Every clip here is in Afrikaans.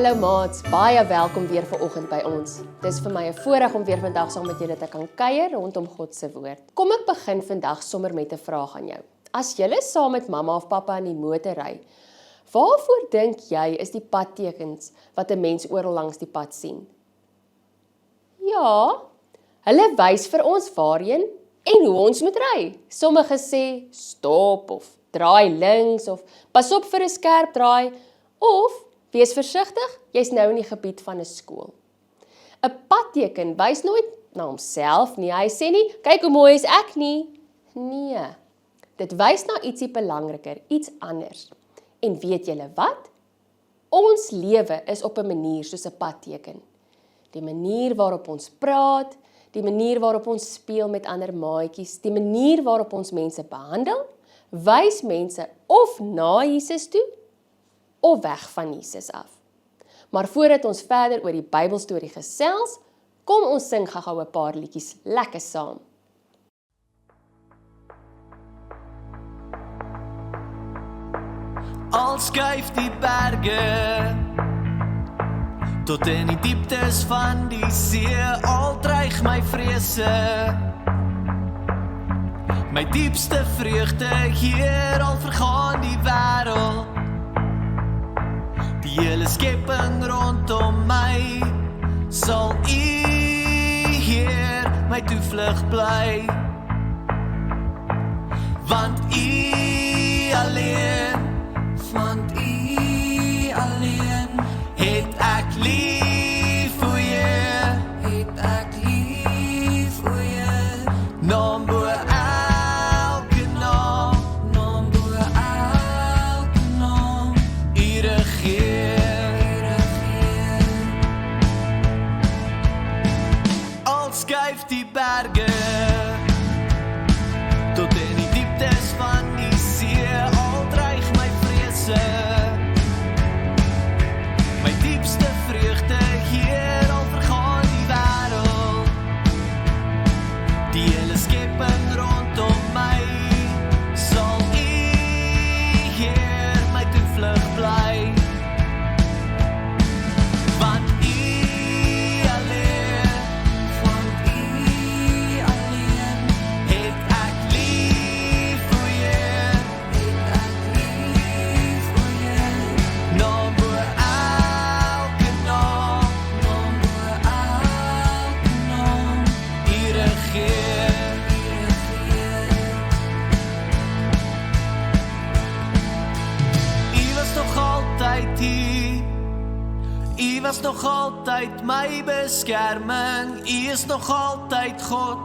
Hallo maats, baie welkom weer vanoggend by ons. Dis vir my 'n voorreg om weer vandag saam met julle te kan kuier rondom God se woord. Kom ek begin vandag sommer met 'n vraag aan jou. As julle saam met mamma of pappa in die motor ry, waarvoor dink jy is die padtekens wat 'n mens oral langs die pad sien? Ja, hulle wys vir ons waarheen en hoe ons moet ry. Sommige sê stop of draai links of pas op vir 'n skerp draai of wees versigtig, jy's nou in die gebied van 'n skool. 'n Padteken wys nooit na homself nie. Hy sê nie, kyk hoe mooi is ek nie. Nee, dit wys na ietsie belangriker, iets anders. En weet julle wat? Ons lewe is op 'n manier soos 'n padteken. Die manier waarop ons praat, die manier waarop ons speel met ander maatjies, die manier waarop ons mense behandel, wys mense of na Jesus toe, of weg van Jesus af. Maar voordat ons verder oor die Bybelstorie gesels, kom ons sing gou 'n paar liedjies lekker saam. Al skuif die berge tot in die dieptes van die see, al dreig my vrese, my diepste vreugde hier, al vergaan die wêreld, die hele skepping rondom my, sal U, Heer, my toevlug bly, want U alleen het ek lief, o Heer, naam bo elke naam, U regeer. Al skuif die berge tot in die dieptes van die see, al dreig my vrese, my diepste vreugde hier, al vergaan die wêreld, die hele skepping rondom my, sal U, Heer, my toevlug bly, want U alleen het ek lief, o Heer, naam bo elke naam, U regeer. U was nog altyd hier, U was nog altyd my beskerming, U is nog altyd God,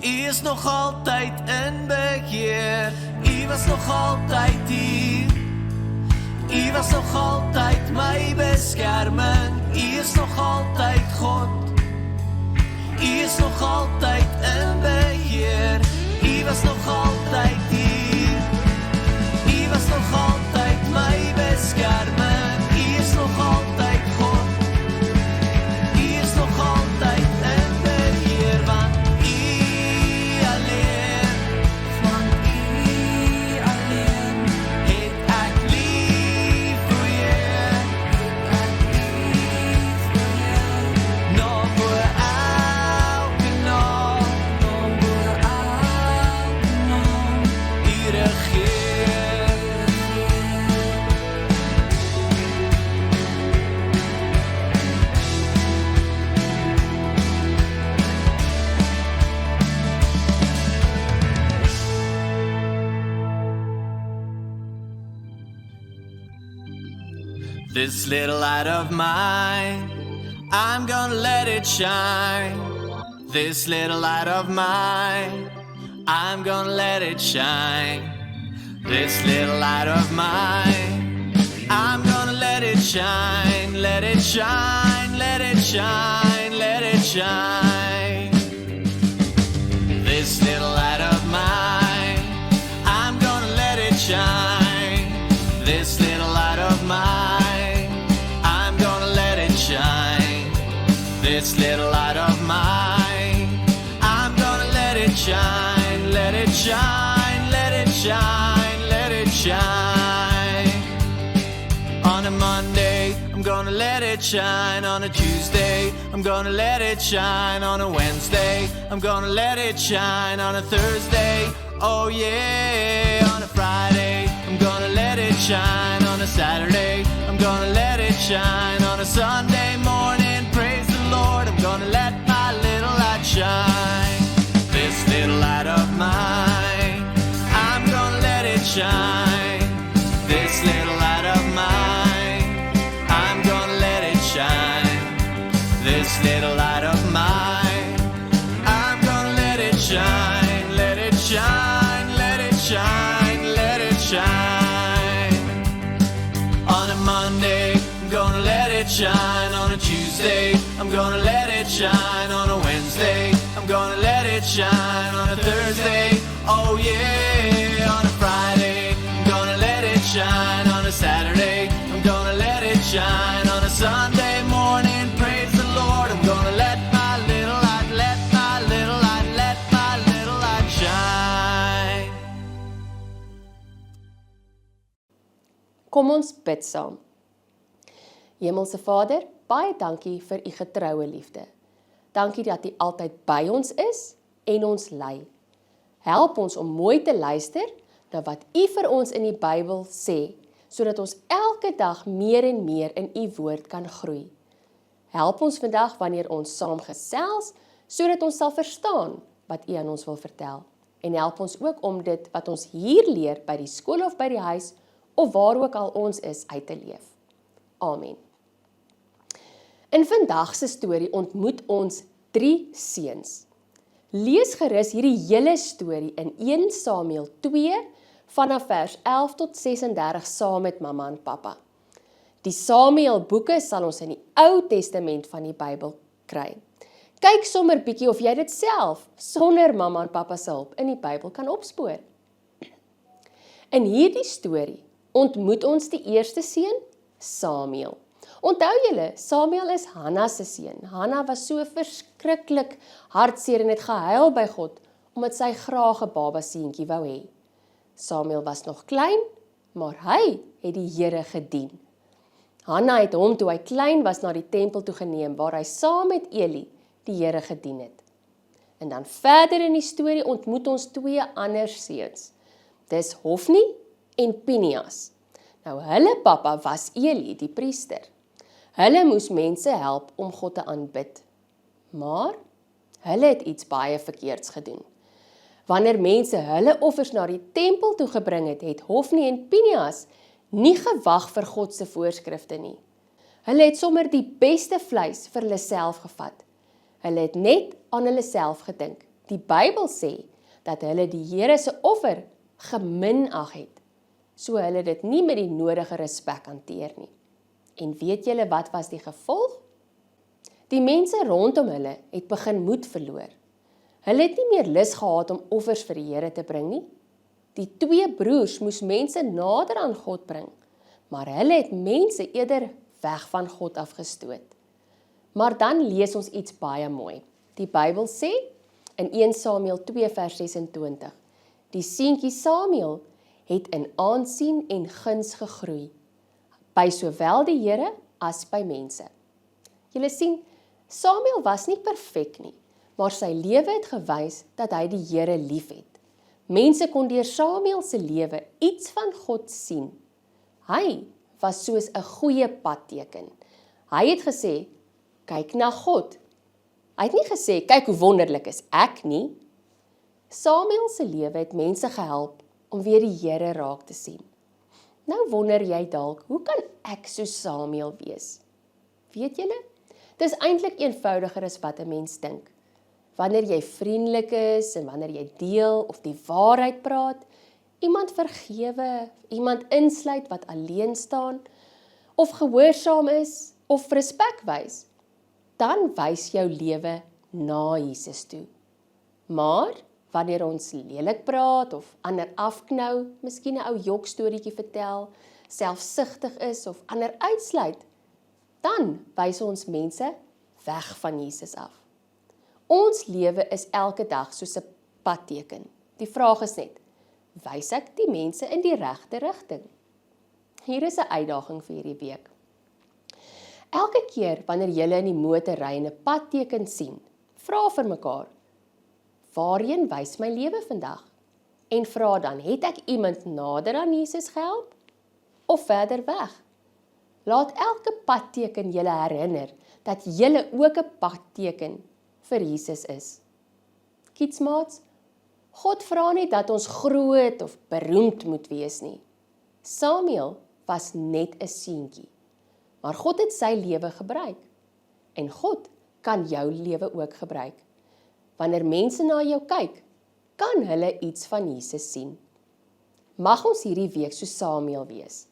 U is nog altyd in beheer, U was nog altyd hier, U was nog altyd my beskerming, U is nog altyd God, U is nog altyd in beheer, U was nog altyd hier, U was nog altyd my beskerming, U is nog altyd God, U is nog altyd in beheer, want U alleen het ek lief, o Heer, naam bo elke naam, U regeer. This little light of mine, I'm gonna let it shine. This little light of mine, I'm gonna let it shine. This little light of mine, I'm gonna let it shine, let it shine, let it shine, let it shine. This little light of mine, I'm gonna let it shine. This little light of mine, I'm gonna let it shine. This little light of mine, I'm gonna let it shine, let it shine, let it shine, let it shine. On a Monday, it shine on a Tuesday. I'm gonna let it shine on a Wednesday. I'm gonna let it shine on a Thursday. Oh yeah, on a Friday. I'm gonna let it shine on a Saturday. I'm gonna let it shine on a Sunday morning. Praise the Lord, I'm gonna let my little light shine. This little light of mine, I'm gonna let it shine. This little light of mine, I'm gonna let it shine. This little light of mine, I'm gonna let it shine. Let it shine, let it shine, let it shine. On a Monday, I'm gonna let it shine. On a Tuesday, I'm gonna let it shine. On a Wednesday, I'm gonna let it shine. On a Thursday, oh yeah. On a Friday, I'm gonna let it shine. On a Saturday, I'm gonna let it shine. On a Sunday morning, praise the Lord, I'm gonna let my little light, let my little light, let my little light shine. Kom ons bid saam. Hemelse Vader, baie dankie vir u getroue liefde. Dankie dat u altyd by ons is en ons lei. Help ons om mooi te luister na wat u vir ons in die Bybel sê, sodat ons elke dag meer en meer in u woord kan groei. Help ons vandag wanneer ons saam gesels, sodat ons sal verstaan wat u aan ons wil vertel. En help ons ook om dit wat ons hier leer by die skool of by die huis, of waar ook al ons is, uit te leef. Amen. In vandag se storie ontmoet ons 3 seuns. Lees gerus hierdie hele storie in 1 Samuel 2 vanaf vers 11 tot 36 saam met mamma en pappa. Die Samuel boeke sal ons in die Ou Testament van die Bybel kry. Kyk sommer bietjie of jy dit self sonder mamma en pappa se hulp in die Bybel kan opspoor. In hierdie storie ontmoet ons die eerste seun, Samuel. Onthou julle, Samuel is Hanna se seun. Hanna was so verskriklik hartseer en het gehuil by God, omdat sy graag 'n baba seentjie wou hê. Samuel was nog klein, maar hy het die Here gedien. Hanna het hom toe hy klein was na die tempel toe geneem, waar hy saam met Eli die Here gedien het. En dan verder in die storie ontmoet ons 2 ander seuns. Dis Hofni en Pinias. Nou hulle pappa was Eli, die priester. Hulle moes mense help om God te aanbid. Maar hulle het iets baie verkeerds gedoen. Wanneer mense hulle offers na die tempel toe gebring het, het Hofni en Pinias nie gewag vir God se voorskrifte nie. Hulle het sommer die beste vleis vir hulle self gevat. Hulle het net aan hulle self gedink. Die Bybel sê dat hulle die Here se offer geminag het, so hulle dit nie met die nodige respek hanteer nie. En weet julle wat was die gevolg? Die mense rondom hulle het begin moed verloor. Hulle het nie meer lus gehad om offers vir die Here te bring nie. Die 2 broers moes mense nader aan God bring, maar hulle het mense eerder weg van God afgestoot. Maar dan lees ons iets baie mooi. Die Bybel sê in 1 Samuel 2 vers 26, die seentjie Samuel het in aansien en guns gegroei, by sowel die Here as by mense. Julle sien, Samuel was nie perfek nie, maar sy lewe het gewys dat hy die Here liefhet. Mense kon deur Samuel se lewe iets van God sien. Hy was soos 'n goeie padteken. Hy het gesê, kyk na God. Hy het nie gesê, kyk hoe wonderlik is ek nie. Samuel se lewe het mense gehelp om weer die Here raak te sien. Nou wonder jy dalk, hoe kan ek so Samuel wees? Weet julle, dis eintlik eenvoudiger as wat 'n mens dink. Wanneer jy vriendelik is en wanneer jy deel of die waarheid praat, iemand vergewe, iemand insluit wat alleen staan, of gehoorsaam is, of respek wys, dan wys jou lewe na Jesus toe. Maar wanneer ons lelik praat of ander afknou, miskien 'n ou jokstoorietjie vertel, selfsugtig is of ander uitsluit, dan wys ons mense weg van Jesus af. Ons lewe is elke dag soos 'n padteken. Die vraag is net, wys ek die mense in die regte rigting? Hier is 'n uitdaging vir hierdie week. Elke keer wanneer julle in die motor ry en 'n padteken sien, vra vir mekaar, waarheen wys my lewe vandag? En vra dan, het ek iemand nader aan Jesus gehelp? Of verder weg? Laat elke padteken julle herinner dat julle ook 'n padteken vir Jesus is. Kidsmaats, God vra nie dat ons groot of beroemd moet wees nie. Samuel was net 'n seentjie, maar God het sy lewe gebruik. En God kan jou lewe ook gebruik. Wanneer mense na jou kyk, kan hulle iets van Jesus sien. Mag ons hierdie week so Samuel wees.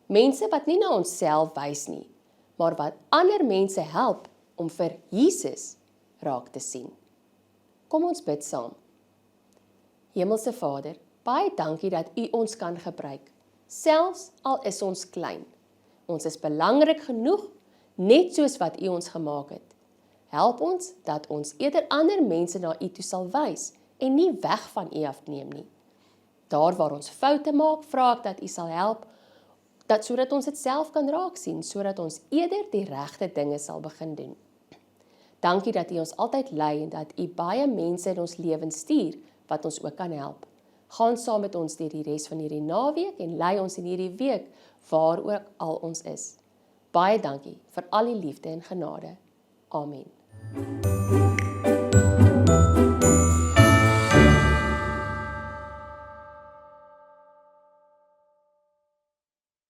Mense wat nie na onsself wys nie, maar wat ander mense help om vir Jesus raak te sien. Kom ons bid saam. Hemelse Vader, baie dankie dat U ons kan gebruik, selfs al is ons klein. Ons is belangrik genoeg, net soos wat U ons gemaak het. Help ons dat ons eerder ander mense na U toe sal wys en nie weg van U afneem nie. Daar waar ons foute maak, vra ek dat U sal help, sodat ons dit self kan raak sien, sodat ons eerder die regte dinge sal begin doen. Dankie dat U ons altyd lei en dat U baie mense in ons lewens stuur, wat ons ook kan help. Gaan saam met ons deur die res van hierdie naweek en lei ons in hierdie week, waar ook al ons is. Baie dankie vir al die liefde en genade. Amen.